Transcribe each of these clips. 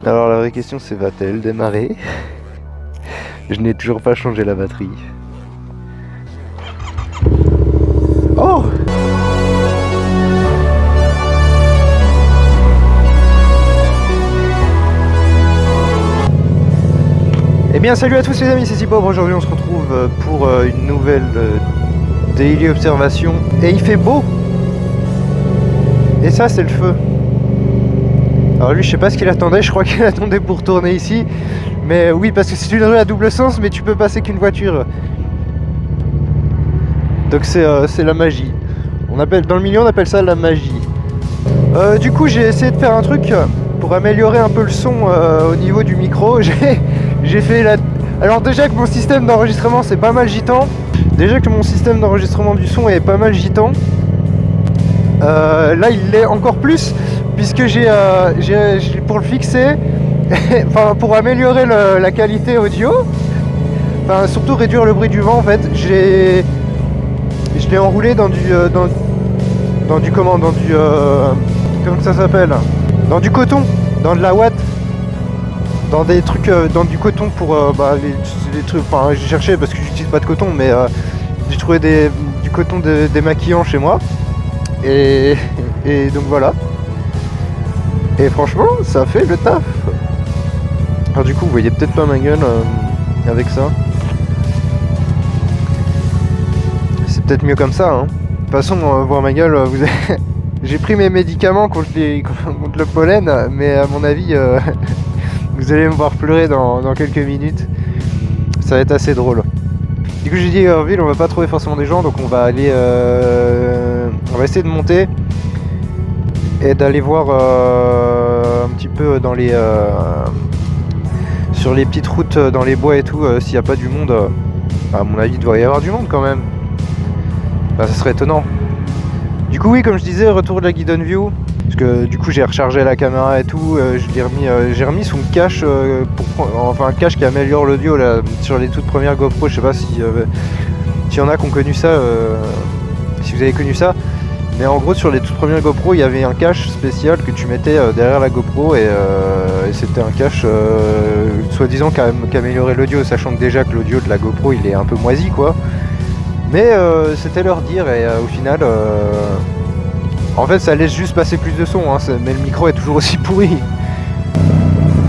Alors la vraie question c'est va-t-elle démarrer? Je n'ai toujours pas changé la batterie. Oh! Eh bien salut à tous les amis, c'est Sipob. Aujourd'hui on se retrouve pour une nouvelle daily observation. Et il fait beau! Et ça c'est le feu. Alors lui je sais pas ce qu'il attendait, je crois qu'il attendait pour tourner ici. Mais oui, parce que c'est une rue à double sens, mais tu peux passer qu'une voiture. Donc c'est la magie. Dans le milieu on appelle ça la magie. Du coup j'ai essayé de faire un truc pour améliorer un peu le son au niveau du micro. J'ai fait la... Alors déjà que mon système d'enregistrement c'est pas mal gitan. Déjà que mon système d'enregistrement du son est pas mal gitan. Là il l'est encore plus. Puisque j'ai pour le fixer, enfin pour améliorer la qualité audio, enfin surtout réduire le bruit du vent en fait, je l'ai enroulé dans du comment ça s'appelle, dans du coton, dans de la ouate, dans des trucs, dans du coton pour les trucs. Enfin j'ai cherché parce que j'utilise pas de coton, mais j'ai trouvé du coton démaquillant chez moi et donc voilà. Et franchement, ça fait le taf. Alors du coup, vous voyez peut-être pas ma gueule avec ça. C'est peut-être mieux comme ça. Hein. De toute façon, voir ma gueule, j'ai pris mes médicaments contre le pollen, mais à mon avis, vous allez me voir pleurer dans quelques minutes. Ça va être assez drôle. Du coup, j'ai dit en ville, on va pas trouver forcément des gens, donc on va aller, on va essayer de monter. Et d'aller voir un petit peu dans les sur les petites routes dans les bois et tout, s'il n'y a pas du monde. À mon avis il devrait y avoir du monde quand même. Enfin, ça serait étonnant. Du coup oui, comme je disais, retour de la Guidon View. Parce que du coup j'ai rechargé la caméra et tout, j'ai remis son cache enfin un cache qui améliore l'audio là sur les toutes premières GoPro. Je sais pas s'il y en a qui ont connu ça, si vous avez connu ça. Mais en gros sur les toutes premières GoPro il y avait un cache spécial que tu mettais derrière la GoPro et c'était un cache soi-disant qui améliorait l'audio, sachant que déjà que l'audio de la GoPro il est un peu moisi quoi. Mais c'était leur dire et au final en fait ça laisse juste passer plus de son hein, mais le micro est toujours aussi pourri.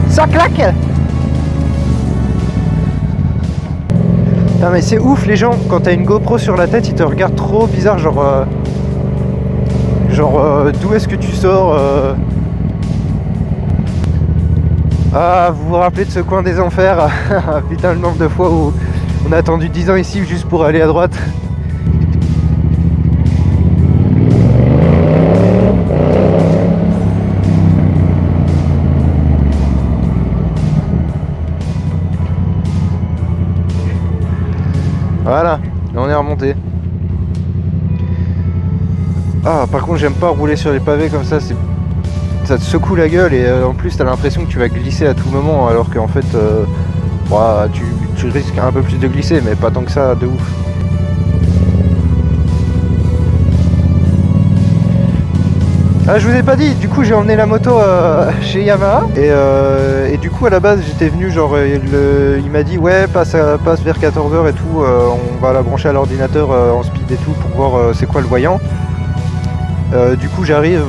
Ça claque! Putain mais c'est ouf les gens, quand t'as une GoPro sur la tête ils te regardent trop bizarre genre d'où est-ce que tu sors Ah, vous vous rappelez de ce coin des enfers? Putain, le nombre de fois où on a attendu 10 ans ici juste pour aller à droite. Voilà, là on est remonté. Ah, par contre j'aime pas rouler sur les pavés comme ça, ça te secoue la gueule et en plus t'as l'impression que tu vas glisser à tout moment alors qu'en fait tu risques un peu plus de glisser mais pas tant que ça de ouf. Ah, je vous ai pas dit, du coup j'ai emmené la moto chez Yamaha et du coup à la base j'étais venu genre il m'a dit ouais passe vers 14h et tout, on va la brancher à l'ordinateur en speed et tout pour voir c'est quoi le voyant. Du coup j'arrive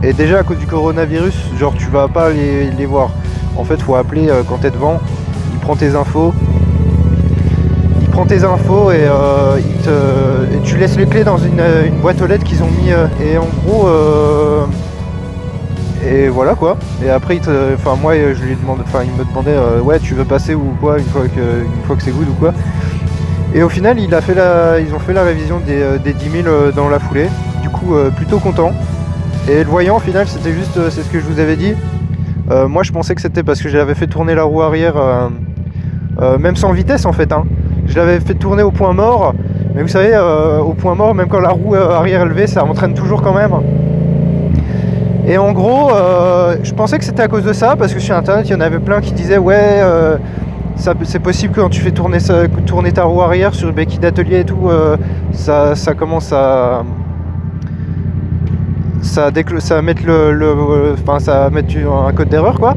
et déjà à cause du coronavirus genre tu vas pas les voir en fait, faut appeler quand t'es devant, il prend tes infos et tu laisses les clés dans une boîte aux lettres qu'ils ont mis et en gros et voilà quoi. Et après moi je lui demande, il me demandait ouais tu veux passer ou quoi une fois que c'est good ou quoi. Et au final ils ont fait la révision des 10 000 dans la foulée. Du coup plutôt content. Et le voyant au final c'était juste, c'est ce que je vous avais dit. Moi je pensais que c'était parce que j'avais fait tourner la roue arrière même sans vitesse en fait hein. Je l'avais fait tourner au point mort. Mais vous savez au point mort même quand la roue arrière est levée ça entraîne toujours quand même. Et en gros je pensais que c'était à cause de ça parce que sur internet il y en avait plein qui disaient ouais c'est possible que quand tu fais tourner ta roue arrière sur une béquille d'atelier et tout, ça commence à ça va mettre ça va mettre un code d'erreur quoi.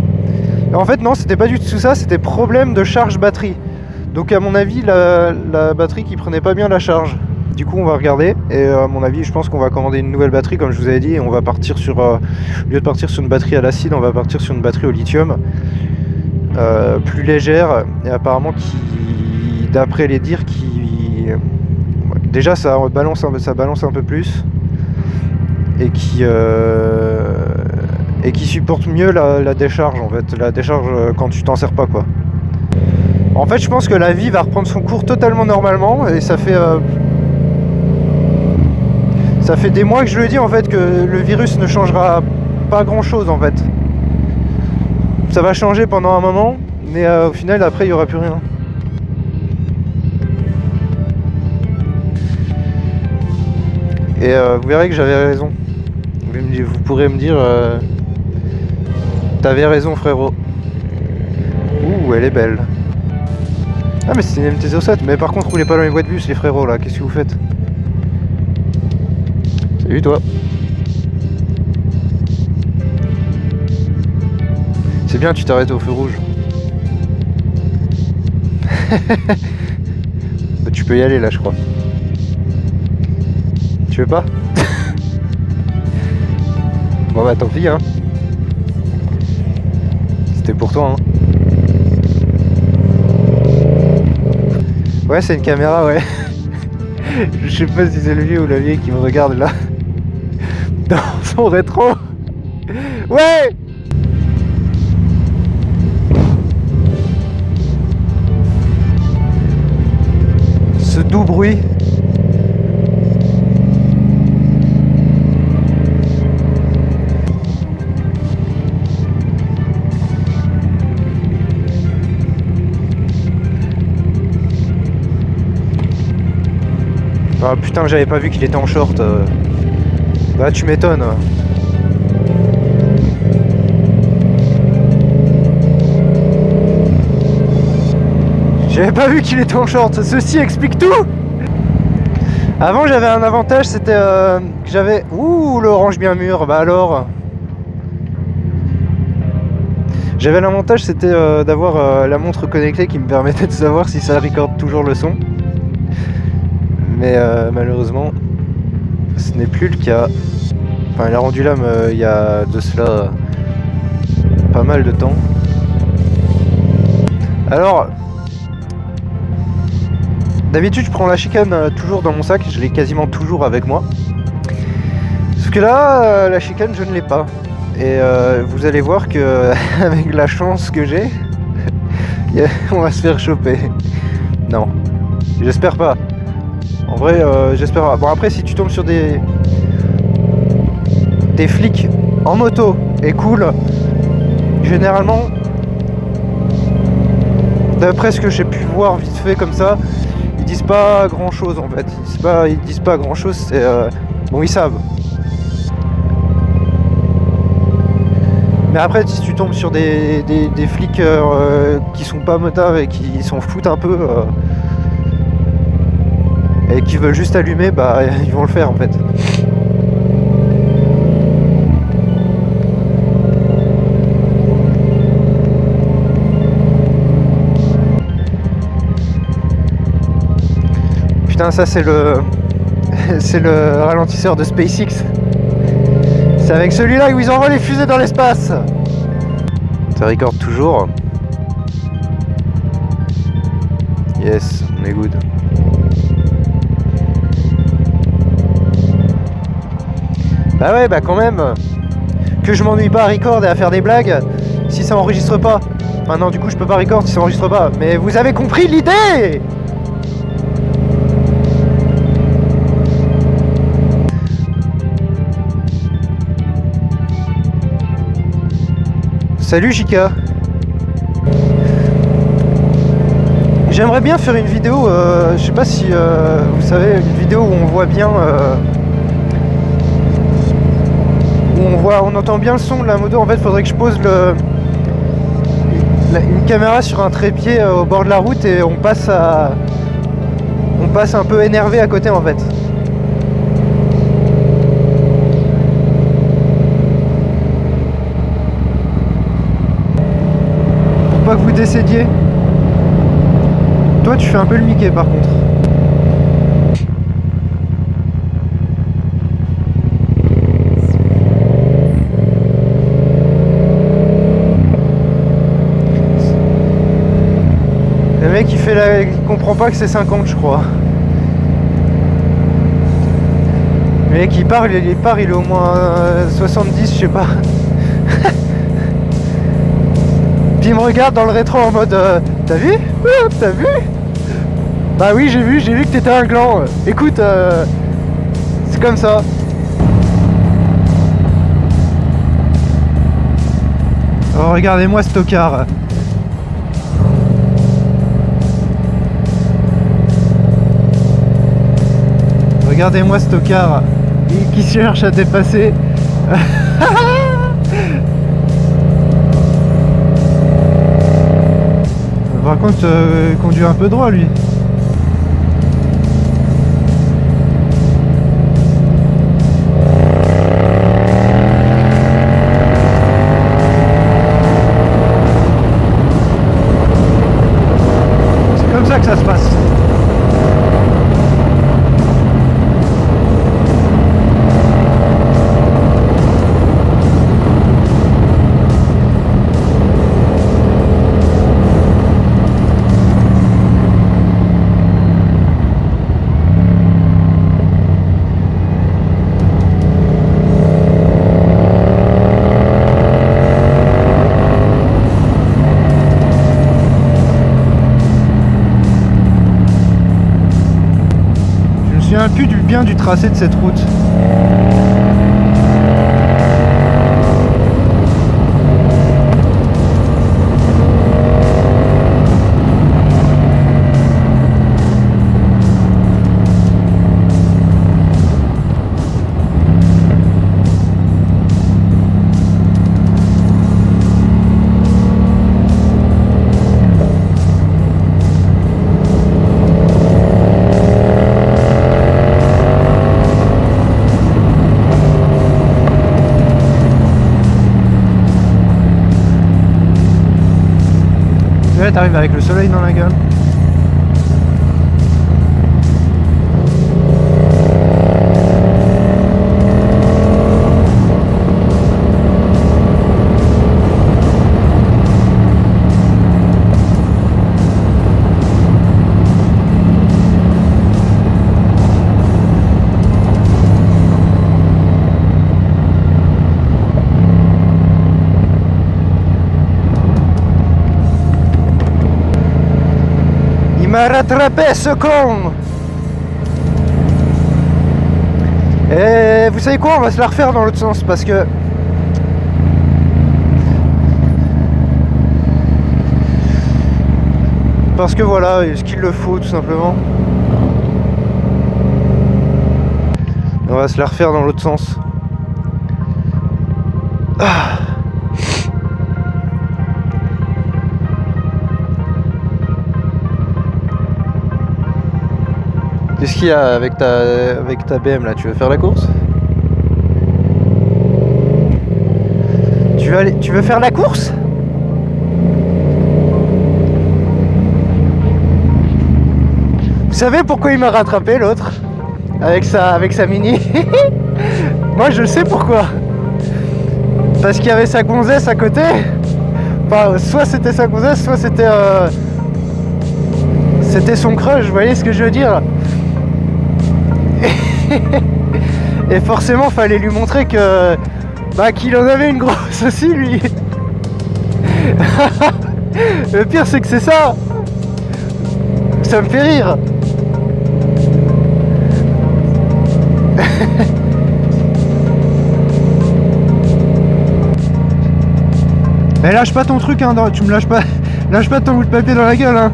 Et en fait non, c'était pas du tout ça, c'était problème de charge batterie. Donc à mon avis la batterie qui prenait pas bien la charge. Du coup on va regarder et à mon avis je pense qu'on va commander une nouvelle batterie comme je vous avais dit et on va partir sur au lieu de partir sur une batterie à l'acide, on va partir sur une batterie au lithium plus légère et apparemment qui d'après les dires qui déjà ça balance un peu plus et qui supporte mieux la décharge en fait, la décharge quand tu t'en sers pas quoi. En fait je pense que la vie va reprendre son cours totalement normalement et ça fait des mois que je le dis en fait que le virus ne changera pas grand chose en fait. Ça va changer pendant un moment mais au final après il n'y aura plus rien. Et vous verrez que j'avais raison. Vous pourrez me dire t'avais raison frérot. Ouh elle est belle. Ah mais c'est une MT-07. Mais par contre roulez pas dans les boîtes de bus les frérots là. Qu'est-ce que vous faites? Salut toi. C'est bien tu t'arrêtes au feu rouge. Bah, tu peux y aller là je crois. Tu veux pas? Bon bah tant pis hein. C'était pour toi hein. Ouais c'est une caméra ouais. Je sais pas si c'est le vieux ou la vieille qui me regarde là. Dans son rétro. Ouais. Ce doux bruit. Ah putain j'avais pas vu qu'il était en short. Bah tu m'étonnes. J'avais pas vu qu'il était en short, ceci explique tout. Avant j'avais un avantage, c'était que j'avais... Ouh l'orange bien mûr, bah alors. J'avais l'avantage c'était d'avoir la montre connectée qui me permettait de savoir si ça recorde toujours le son. Mais malheureusement ce n'est plus le cas. Enfin il a rendu l'âme il y a de cela pas mal de temps. Alors d'habitude je prends la chicane toujours dans mon sac, je l'ai quasiment toujours avec moi. Sauf que là la chicane je ne l'ai pas. Et vous allez voir que avec la chance que j'ai on va se faire choper. Non, j'espère pas. En vrai, j'espère pas. Bon après, si tu tombes sur des flics en moto et cool, généralement, d'après ce que j'ai pu voir vite fait comme ça, ils disent pas grand chose en fait. Ils disent pas grand chose. C'est bon, ils savent. Mais après, si tu tombes sur des flics qui sont pas motards et qui s'en foutent un peu. Et qui veulent juste allumer, bah ils vont le faire en fait. Putain ça c'est le c'est le ralentisseur de SpaceX. C'est avec celui-là où ils envoient les fusées dans l'espace. Ça recorde toujours. Yes, on est good. Bah ouais, bah quand même. Que je m'ennuie pas à record et à faire des blagues si ça enregistre pas. Enfin non, du coup je peux pas record si ça enregistre pas. Mais vous avez compris l'idée. Salut Jika. J'aimerais bien faire une vidéo, je sais pas si vous savez, une vidéo où on voit bien... on entend bien le son de la moto. En fait, faudrait que je pose une caméra sur un trépied au bord de la route et on passe un peu énervé à côté en fait. laisser dier. Toi tu fais un peu le Mickey par contre. Le mec il comprend pas que c'est 50 je crois. Le mec il part, il est au moins 70 je sais pas. Puis il me regarde dans le rétro en mode t'as vu? T'as vu? Bah oui j'ai vu que t'étais un gland. Écoute, c'est comme ça. Oh regardez-moi ce tocard. Regardez-moi ce tocard qui cherche à dépasser. Par contre, il conduit un peu droit lui. C'est comme ça que ça se passe. Je me souviens plus bien du tracé de cette route. Ouais, t'arrives avec le soleil dans la gueule. Il m'a rattrapé ce con. Et vous savez quoi, on va se la refaire dans l'autre sens parce que voilà, ce qu'il le faut tout simplement. On va se la refaire dans l'autre sens. Ah. Qu'est-ce qu'il y a avec ta BM là? Tu veux faire la course? Tu veux faire la course? Vous savez pourquoi il m'a rattrapé l'autre? Avec sa mini? Moi je sais pourquoi. Parce qu'il y avait sa gonzesse à côté. Enfin, soit c'était sa gonzesse, soit c'était son crush, vous voyez ce que je veux dire? Et forcément fallait lui montrer que qu'il en avait une grosse aussi lui. Le pire c'est que c'est ça. Ça me fait rire. Mais lâche pas ton truc hein, tu me lâches pas ton bout de papier dans la gueule hein.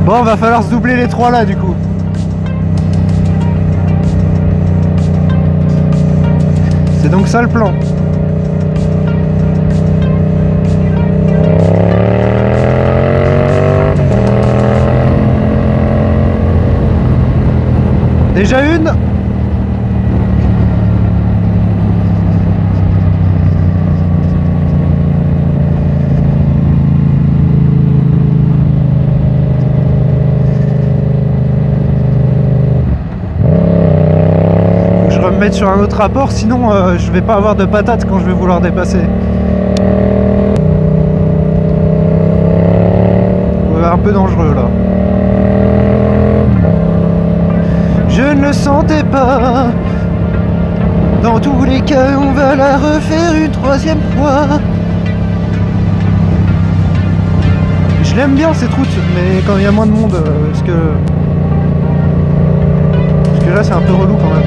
Bon, va falloir se doubler les trois là du coup. C'est donc ça le plan. Déjà une. mettre sur un autre rapport, sinon je vais pas avoir de patates quand je vais vouloir dépasser. Ouais, un peu dangereux là. Je ne le sentais pas. Dans tous les cas, on va la refaire une troisième fois. Je l'aime bien cette route, mais quand il y a moins de monde, parce que là c'est un peu relou quand même.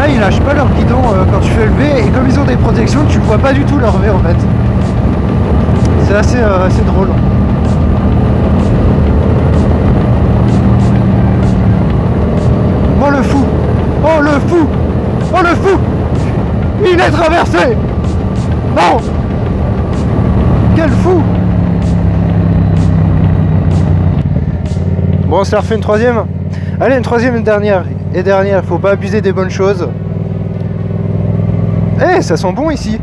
Ils lâchent pas leur guidon quand tu fais le V, et comme ils ont des protections, tu vois pas du tout leur V en fait. C'est assez drôle. Oh le fou! Oh le fou! Oh le fou! Il est traversé! Non! Quel fou! Bon, on s'est refait une troisième. Allez, une troisième et dernière. Et dernière, faut pas abuser des bonnes choses. Eh, ça sent bon ici.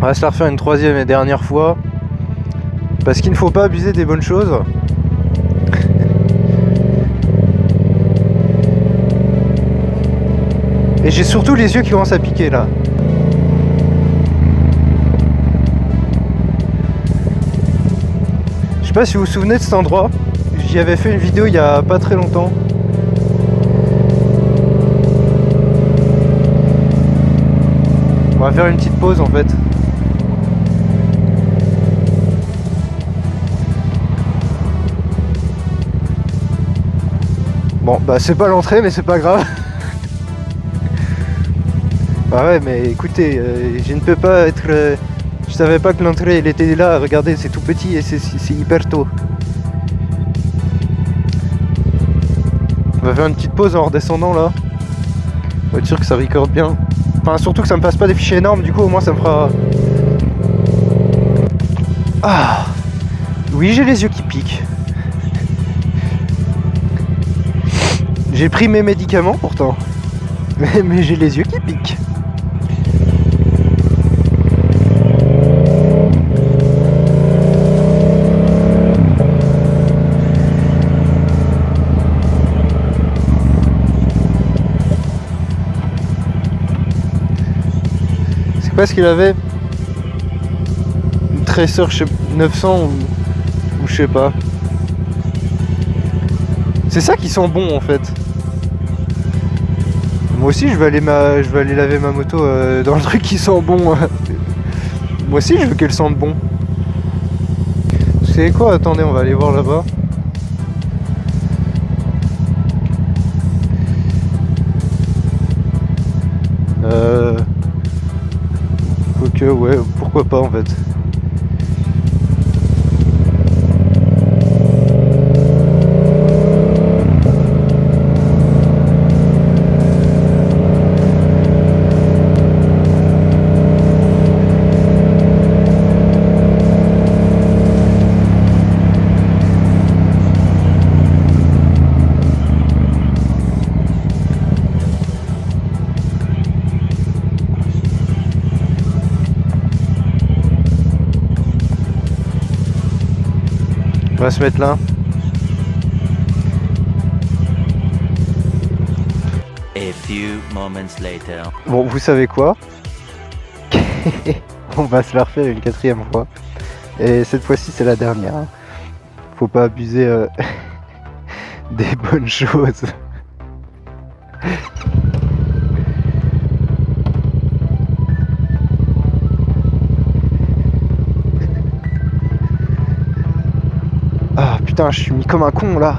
On va se la refaire une troisième et dernière fois. Parce qu'il ne faut pas abuser des bonnes choses. Et j'ai surtout les yeux qui commencent à piquer là. Je sais pas si vous vous souvenez de cet endroit. J'y avais fait une vidéo il y a pas très longtemps. On va faire une petite pause en fait. Bon bah c'est pas l'entrée mais c'est pas grave. Ah ouais mais écoutez, je ne peux pas être... je savais pas que l'entrée elle était là, regardez c'est tout petit et c'est hyper tôt. On va faire une petite pause en redescendant là. On va être sûr que ça recorde bien. Enfin surtout que ça me passe pas des fichiers énormes, du coup au moins ça me fera... Ah oui j'ai les yeux qui piquent. J'ai pris mes médicaments pourtant. Mais j'ai les yeux qui piquent. C'est quoi ce qu'il avait? Une Tracer 900 ou je sais pas. C'est ça qui sent bon en fait. Moi aussi je vais aller laver ma moto dans le truc qui sent bon. Moi aussi je veux qu'elle sente bon. Vous savez quoi? Attendez, on va aller voir là-bas. Ok, ouais, pourquoi pas en fait. On va se mettre là. A few moments later. Bon, vous savez quoi? On va se la refaire une quatrième fois. Et cette fois-ci, c'est la dernière. faut pas abuser des bonnes choses. Ah putain, je suis mis comme un con là.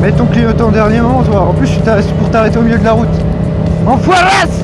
Mets ton clignotant au dernier moment, toi. En plus, c'est pour t'arrêter au milieu de la route. Enfoirasse!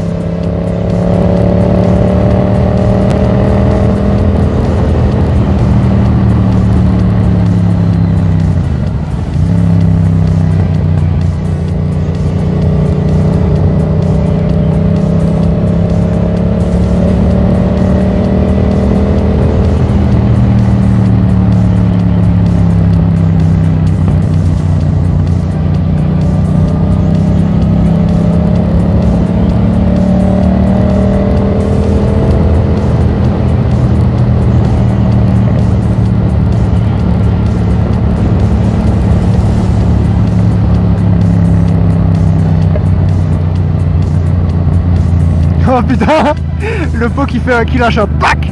Oh putain, le pot qui lâche un pack.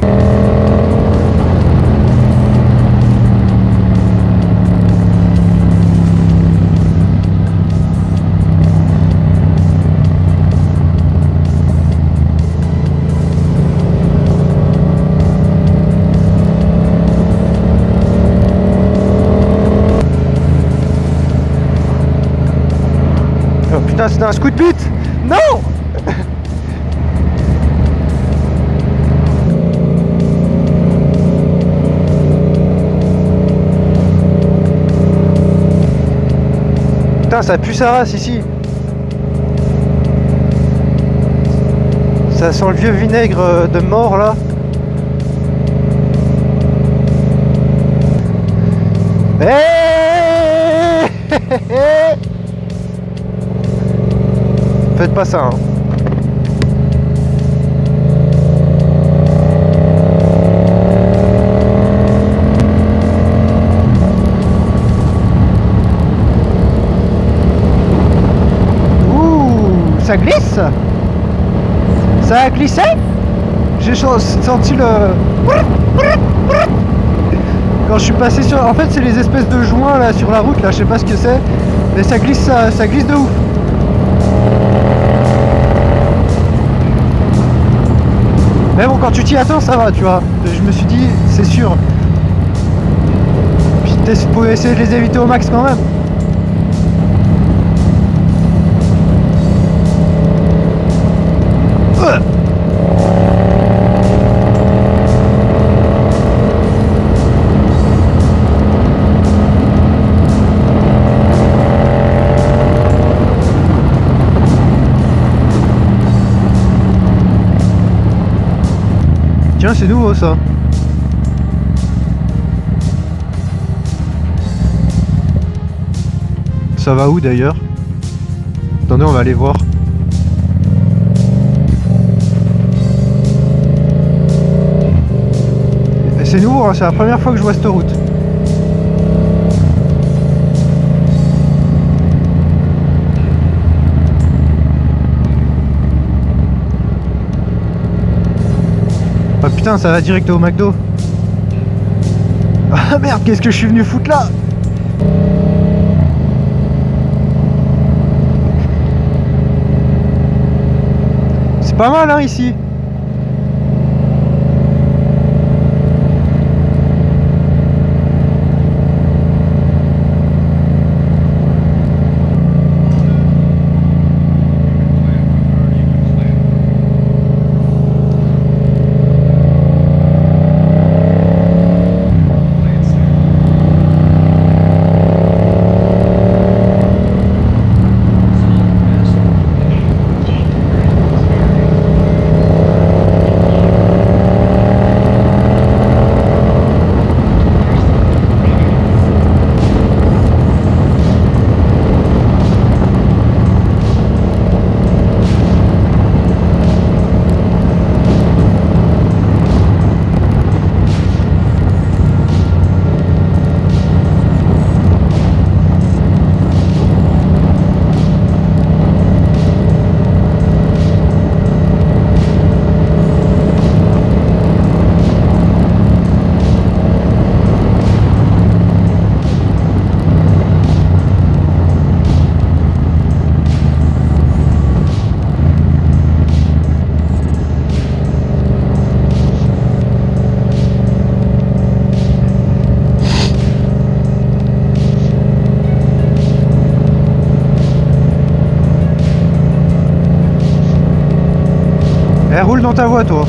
Oh putain, c'était un scoot beat. Non. Putain, ça pue sa race ici. Ça sent le vieux vinaigre de mort là. Hey. Faites pas ça, hein. Ça glisse. Ça a glissé. J'ai senti le... Quand je suis passé sur... En fait c'est les espèces de joints là sur la route là, je sais pas ce que c'est. Mais ça glisse de ouf. Mais bon, quand tu t'y attends ça va, tu vois. Je me suis dit, c'est sûr. Puis faut essayer de les éviter au max quand même. Tiens, c'est nouveau ça. Ça va où d'ailleurs? Attendez, on va aller voir. C'est nouveau, hein, c'est la première fois que je vois cette route. putain, ça va direct au McDo. Ah merde, qu'est-ce que je suis venu foutre là? C'est pas mal hein ici. Elle roule dans ta voie, toi.